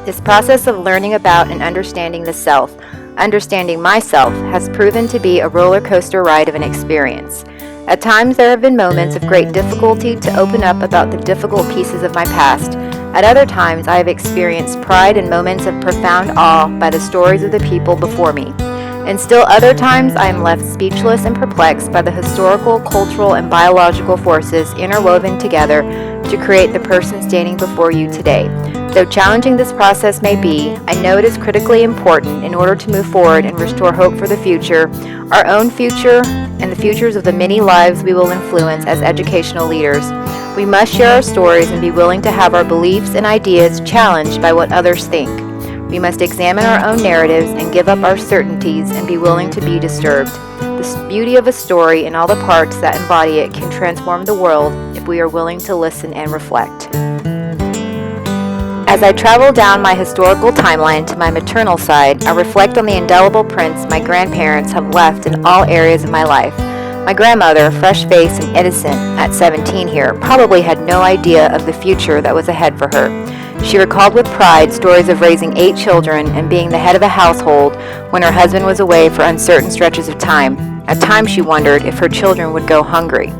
This process of learning about and understanding the self, understanding myself, has proven to be a roller coaster ride of an experience. At times there have been moments of great difficulty to open up about the difficult pieces of my past. At other times I have experienced pride and moments of profound awe by the stories of the people before me. And still other times I am left speechless and perplexed by the historical, cultural, and biological forces interwoven together to create the person standing before you today. Though challenging this process may be, I know it is critically important in order to move forward and restore hope for the future, our own future, and the futures of the many lives we will influence as educational leaders. We must share our stories and be willing to have our beliefs and ideas challenged by what others think. We must examine our own narratives and give up our certainties and be willing to be disturbed. The beauty of a story and all the parts that embody it can transform the world if we are willing to listen and reflect. As I travel down my historical timeline to my maternal side, I reflect on the indelible prints my grandparents have left in all areas of my life. My grandmother, fresh-faced and innocent at 17 here, probably had no idea of the future that was ahead for her. She recalled with pride stories of raising 8 children and being the head of a household when her husband was away for uncertain stretches of time. At times she wondered if her children would go hungry.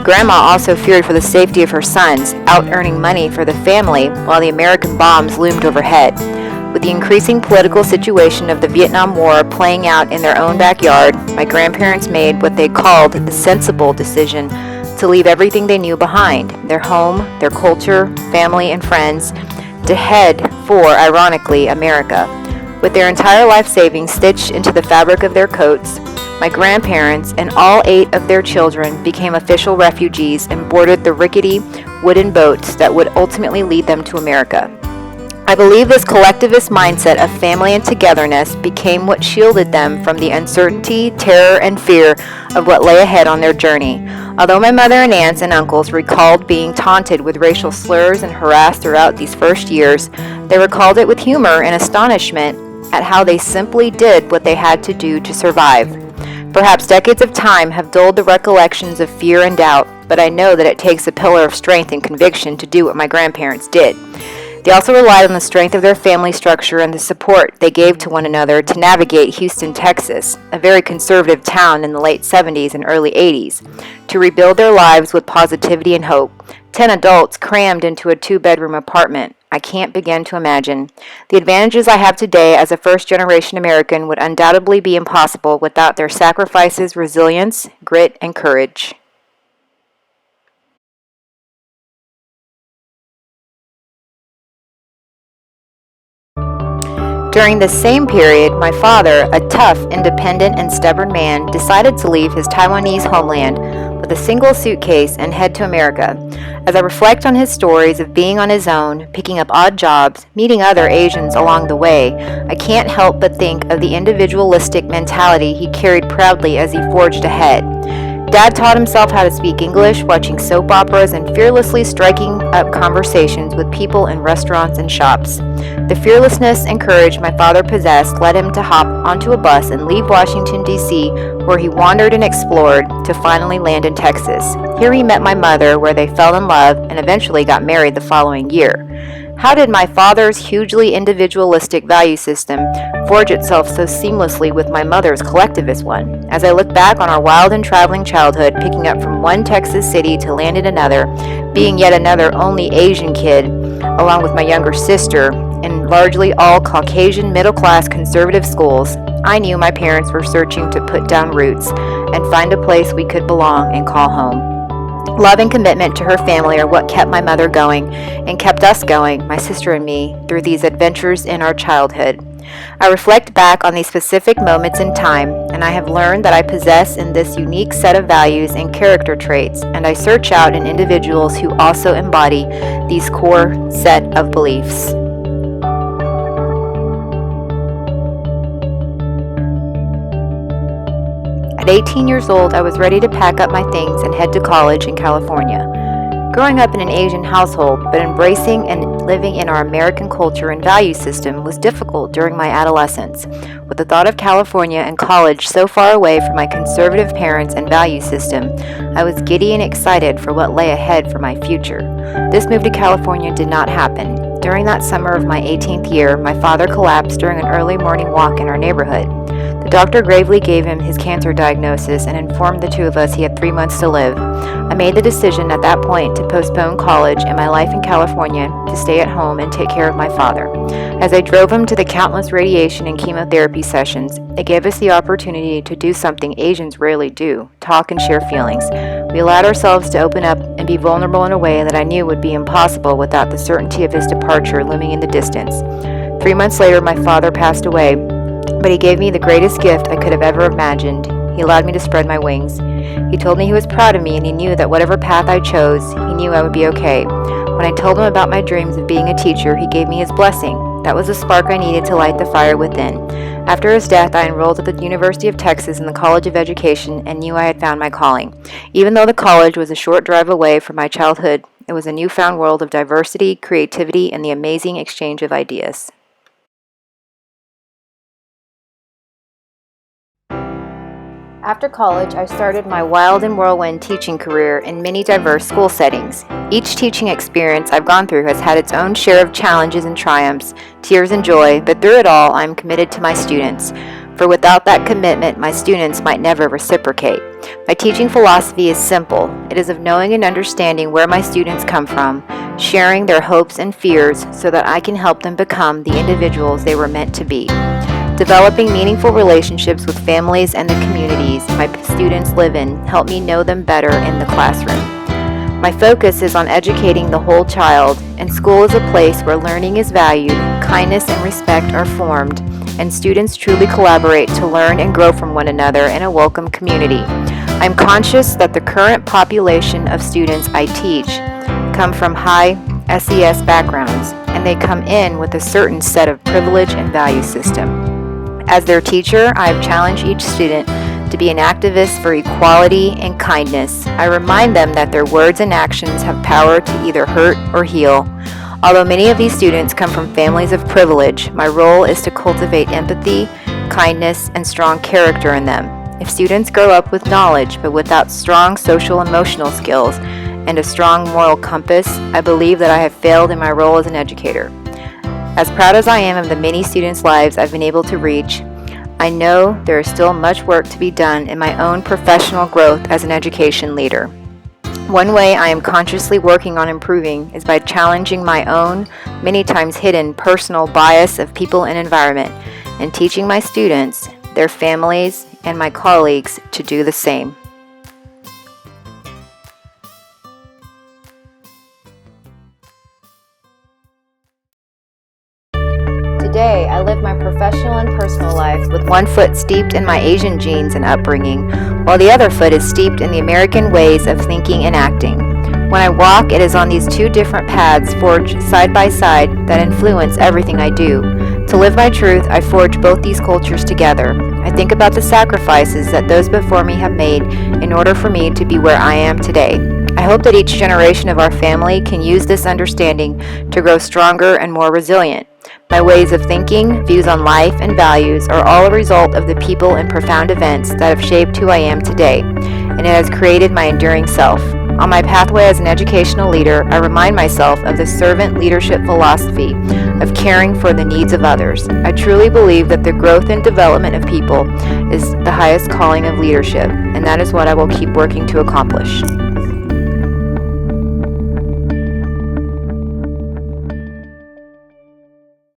Grandma also feared for the safety of her sons, out earning money for the family while the American bombs loomed overhead. With the increasing political situation of the Vietnam War playing out in their own backyard, my grandparents made what they called the sensible decision to leave everything they knew behind, their home, their culture, family, and friends, to head for, ironically, America. With their entire life savings stitched into the fabric of their coats, my grandparents and all 8 of their children became official refugees and boarded the rickety wooden boats that would ultimately lead them to America. I believe this collectivist mindset of family and togetherness became what shielded them from the uncertainty, terror, and fear of what lay ahead on their journey. Although my mother and aunts and uncles recalled being taunted with racial slurs and harassed throughout these first years, they recalled it with humor and astonishment at how they simply did what they had to do to survive. Perhaps decades of time have dulled the recollections of fear and doubt, but I know that it takes a pillar of strength and conviction to do what my grandparents did. They also relied on the strength of their family structure and the support they gave to one another to navigate Houston, Texas, a very conservative town in the late 70s and early 80s, to rebuild their lives with positivity and hope. 10 adults crammed into a 2-bedroom apartment. I can't begin to imagine. The advantages I have today as a first-generation American would undoubtedly be impossible without their sacrifices, resilience, grit, and courage. During this same period, my father, a tough, independent, and stubborn man, decided to leave his Taiwanese homeland with a single suitcase and head to America. As I reflect on his stories of being on his own, picking up odd jobs, meeting other Asians along the way, I can't help but think of the individualistic mentality he carried proudly as he forged ahead. Dad taught himself how to speak English, watching soap operas and fearlessly striking up conversations with people in restaurants and shops. The fearlessness and courage my father possessed led him to hop onto a bus and leave Washington, D.C., where he wandered and explored, to finally land in Texas. Here he met my mother, where they fell in love and eventually got married the following year. How did my father's hugely individualistic value system forge itself so seamlessly with my mother's collectivist one? As I look back on our wild and traveling childhood, picking up from one Texas city to land in another, being yet another only Asian kid, along with my younger sister, in largely all Caucasian middle-class conservative schools, I knew my parents were searching to put down roots and find a place we could belong and call home. Love and commitment to her family are what kept my mother going and kept us going, my sister and me, through these adventures in our childhood. I reflect back on these specific moments in time, and I have learned that I possess in this unique set of values and character traits, and I search out in individuals who also embody these core set of beliefs. At 18 years old, I was ready to pack up my things and head to college in California. Growing up in an Asian household, but embracing and living in our American culture and value system was difficult during my adolescence. With the thought of California and college so far away from my conservative parents and value system, I was giddy and excited for what lay ahead for my future. This move to California did not happen. During that summer of my 18th year, my father collapsed during an early morning walk in our neighborhood. The doctor gravely gave him his cancer diagnosis and informed the two of us he had 3 months to live. I made the decision at that point to postpone college and my life in California to stay at home and take care of my father. As I drove him to the countless radiation and chemotherapy sessions, it gave us the opportunity to do something Asians rarely do: talk and share feelings. We allowed ourselves to open up and be vulnerable in a way that I knew would be impossible without the certainty of his departure looming in the distance. 3 months later, my father passed away, but he gave me the greatest gift I could have ever imagined. He allowed me to spread my wings. He told me he was proud of me and he knew that whatever path I chose, he knew I would be okay. When I told him about my dreams of being a teacher, he gave me his blessing. That was the spark I needed to light the fire within. After his death, I enrolled at the University of Texas in the College of Education and knew I had found my calling. Even though the college was a short drive away from my childhood, it was a newfound world of diversity, creativity, and the amazing exchange of ideas. After college, I started my wild and whirlwind teaching career in many diverse school settings. Each teaching experience I've gone through has had its own share of challenges and triumphs, tears and joy, but through it all, I'm committed to my students. For without that commitment, my students might never reciprocate. My teaching philosophy is simple. It is of knowing and understanding where my students come from, sharing their hopes and fears so that I can help them become the individuals they were meant to be. Developing meaningful relationships with families and the communities my students live in help me know them better in the classroom. My focus is on educating the whole child, and school is a place where learning is valued, kindness and respect are formed, and students truly collaborate to learn and grow from one another in a welcome community. I'm conscious that the current population of students I teach come from high SES backgrounds, and they come in with a certain set of privilege and value system. As their teacher, I have challenged each student to be an activist for equality and kindness. I remind them that their words and actions have power to either hurt or heal. Although many of these students come from families of privilege, my role is to cultivate empathy, kindness, and strong character in them. If students grow up with knowledge but without strong social emotional skills and a strong moral compass, I believe that I have failed in my role as an educator. As proud as I am of the many students' lives I've been able to reach, I know there is still much work to be done in my own professional growth as an education leader. One way I am consciously working on improving is by challenging my own, many times hidden, personal bias of people and environment, and teaching my students, their families, and my colleagues to do the same. Today, I live my professional and personal life with one foot steeped in my Asian genes and upbringing, while the other foot is steeped in the American ways of thinking and acting. When I walk, it is on these two different paths forged side by side that influence everything I do. To live my truth, I forge both these cultures together. I think about the sacrifices that those before me have made in order for me to be where I am today. I hope that each generation of our family can use this understanding to grow stronger and more resilient. My ways of thinking, views on life, and values are all a result of the people and profound events that have shaped who I am today, and it has created my enduring self. On my pathway as an educational leader, I remind myself of the servant leadership philosophy of caring for the needs of others. I truly believe that the growth and development of people is the highest calling of leadership, and that is what I will keep working to accomplish.